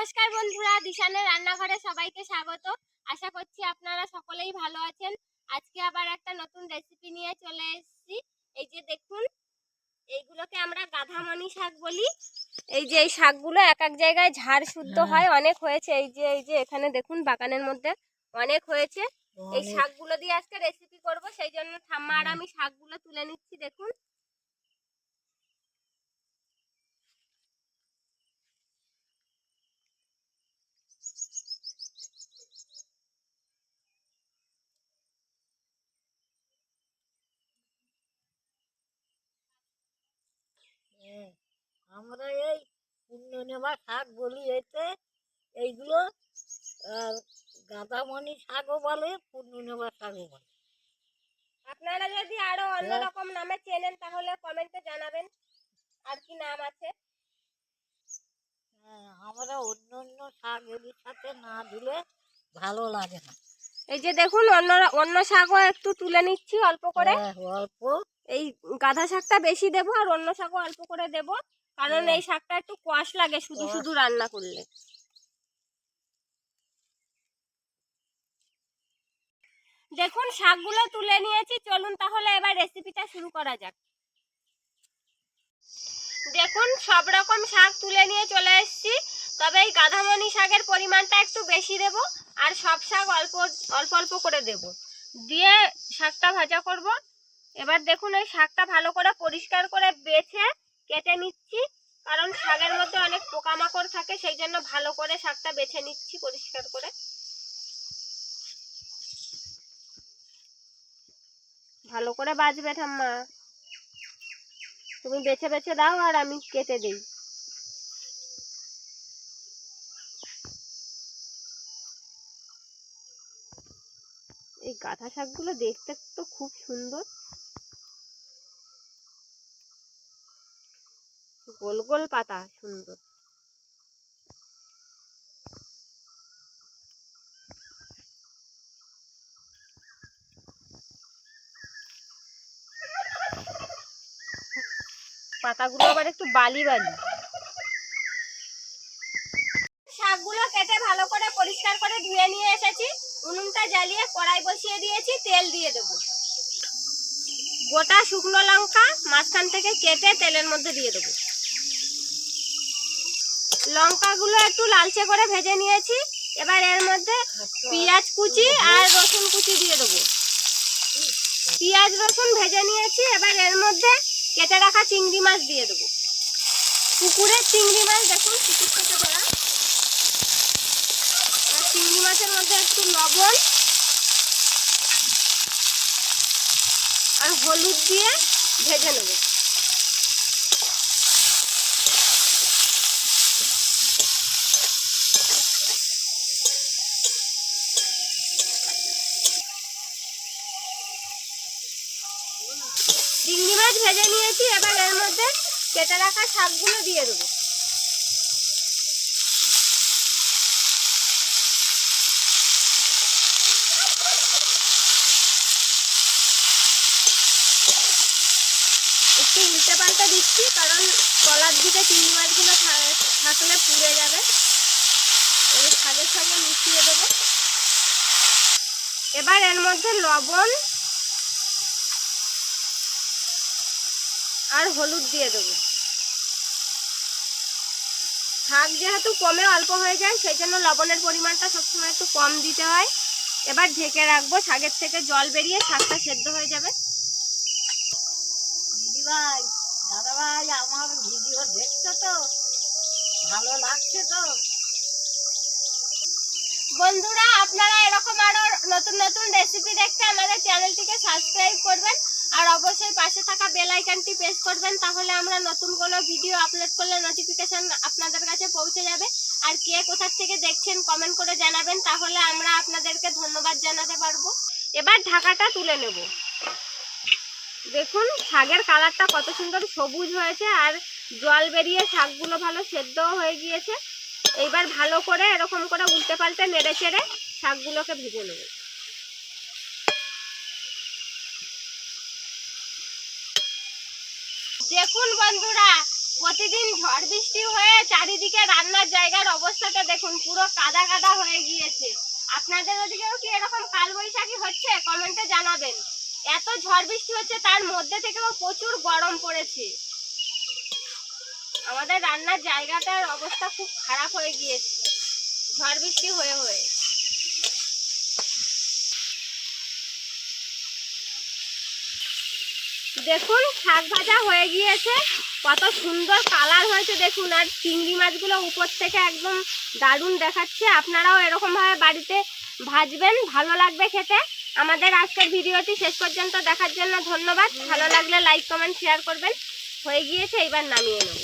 নমস্কার বন্ধুরা, দিশানের রান্নাঘরে সবাইকে স্বাগত। আশা করছি আপনারা সকলেই ভালো আছেন। আজকে আবার একটা নতুন রেসিপি নিয়ে চলে এসেছি। এই যে দেখুন, এইগুলোকে আমরা গাধামণি শাক বলি। এই যে এই শাকগুলো এক এক জায়গায় ঝাড় শুদ্ধ হয়, অনেক হয়েছে। এই যে এখানে দেখুন বাগানের মধ্যে অনেক হয়েছে। এই শাকগুলো দিয়ে আজকে রেসিপি করব, সেই জন্য ঠাম্মা আর আমি শাকগুলো তুলে নিচ্ছি। দেখুন, আমরা এই নেওয়া শাক বলি এতে এইগুলো গাঁদামণি শাকও বলে, নেওয়া শাকও বলে। আপনারা যদি আরো অন্যরকম নামে চেনেন তাহলে কমেন্টে জানাবেন আর কি নাম আছে। আমরা অন্য অন্য শাক এর সাথে না দিলে ভালো লাগে না। এই যে দেখুন, অন্য শাকও একটু তুলে নিচ্ছি অল্প করে। অল্প এই গাধা শাকটা বেশি দেবো আর অন্য শাকও অল্প করে দেব, কারণ এই শাকটা একটু কষ লাগে শুধু শুধু রান্না করলে। দেখুন, শাকগুলো তুলে নিয়েছি, চলুন তাহলে এবার রেসিপিটা শুরু করা যাক। দেখুন, সব রকম শাক তুলে নিয়ে চলে এসেছি, তবে এই গাধামণি শাকের পরিমাণটা একটু বেশি দেব আর সব শাক অল্প অল্প অল্প করে দেব, দিয়ে শাকটা ভাজা করব। এবার দেখুন, এই শাকটা ভালো করে পরিষ্কার করে বেছে কেটে নিচ্ছি, কারণ শাকের মধ্যে অনেক পোকামাকড় থাকে, সেই জন্য ভালো করে শাকটা বেছে নিচ্ছি পরিষ্কার করে। ভালো করে বাছবে ঠাম্মা, তুমি বেছে বেছে দাও আর আমি কেটে দিই। এই গাঁথা শাকগুলো দেখতে তো খুব সুন্দর, গোল গোল পাতা, সুন্দর। পাতাগুলো আবার একটু বালি বালি। শাকগুলো কেটে ভালো করে পরিষ্কার করে ধুয়ে নিয়ে এসেছি। উনুনটা জ্বালিয়ে কড়াই বসিয়ে দিয়েছি, তেল দিয়ে দেব। গোটা শুকনো লঙ্কা মাঝখান থেকে কেটে তেলের মধ্যে দিয়ে দেবো। লঙ্কাগুলো একটু লালচে করে ভেজে নিয়েছি। এবার এর মধ্যে পেঁয়াজ কুচি আর রসুন কুচি দিয়ে দেবো। পেঁয়াজ রসুন ভেজে নিয়েছি, এবার এর মধ্যে কেটে রাখা চিংড়ি মাছ দিয়ে দেবো। পুকুরের চিংড়ি মাছ, দেখুন পুকুর থেকে ধরা। চিংড়ি মাছের মধ্যে একটু লবণ আর হলুদ দিয়ে ভেজে নেব। চিংড়ি মাছ ভেজে নিয়েছি, এবার এর মধ্যে কেটে রাখা শাকগুলো দিয়ে দেবো। একটু উল্টে পাল্টে দিচ্ছি, কারণ তলার দিকে চিংড়ি মাছগুলো থাকলে পুড়ে যাবে। এই শাকের সঙ্গে মিশিয়ে দেবো। এবার এর মধ্যে লবণ আর হলুদ দিয়ে দেবো। শাক যেহেতু কমে অল্প হয়ে যায়, সেই জন্য লবণের পরিমাণটা সবসময় একটু কম দিতে হয়। এবার ঢেকে রাখবো, শাকের থেকে জল বেরিয়ে শাকটা সেদ্ধ হয়ে যাবে। ভাই, দাদা ভাই, আমার ভিডিও দেখছো তো? ভালো লাগছে তো? বন্ধুরা, আপনারা এরকম আরো নতুন নতুন রেসিপি দেখতে আমাদের চ্যানেলটিকে সাবস্ক্রাইব করবেন আর অবশ্যই পাশে থাকা বেল আইকনটি প্রেস করবেন, তাহলে আমরা নতুন কোনো ভিডিও আপলোড করলে নোটিফিকেশন আপনাদের কাছে পৌঁছে যাবে। আর কে কোথা থেকে দেখছেন কমেন্ট করে জানাবেন, তাহলে আমরা আপনাদেরকে ধন্যবাদ জানাতে পারবো। এবার ঢাকাটা তুলে নেব। দেখুন, শাকের কালারটা কত সুন্দর সবুজ হয়েছে আর জল বেরিয়ে শাকগুলো ভালো সেদ্ধও হয়ে গিয়েছে। এইবার ভালো করে এরকম করে উল্টে পাল্টে নেড়ে চেড়ে শাকগুলোকে ভেজে নেব। দেখুন বন্ধুরা, প্রতিদিন ঝড় বৃষ্টি হয়ে চারিদিকে রান্নার জায়গার অবস্থাটা দেখুন, পুরো কাদা কাদা হয়ে গিয়েছে। আপনাদের ওদিকেও কি এরকম কালবৈশাখী হচ্ছে? কমেন্টে জানাবেন। এত ঝড় বৃষ্টি হচ্ছে, তার মধ্যে থেকেও প্রচুর গরম পড়েছে। আমাদের রান্নার জায়গাটার অবস্থা খুব খারাপ হয়ে গিয়েছে ঝড় বৃষ্টি হয়ে হয়ে। দেখুন শাক ভাজা হয়ে গিয়েছে, কত সুন্দর কালার হয়েছে দেখুন। আর চিংড়ি মাছগুলো উপর থেকে একদম দারুণ দেখাচ্ছে। আপনারাও এরকম ভাবে বাড়িতে ভাজবেন, ভালো লাগবে খেতে। আমাদের আজকের ভিডিওটি শেষ পর্যন্ত দেখার জন্য ধন্যবাদ। ভালো লাগলে লাইক কমেন্ট শেয়ার করবেন। হয়ে গিয়েছে, এবার নামিয়ে নেব।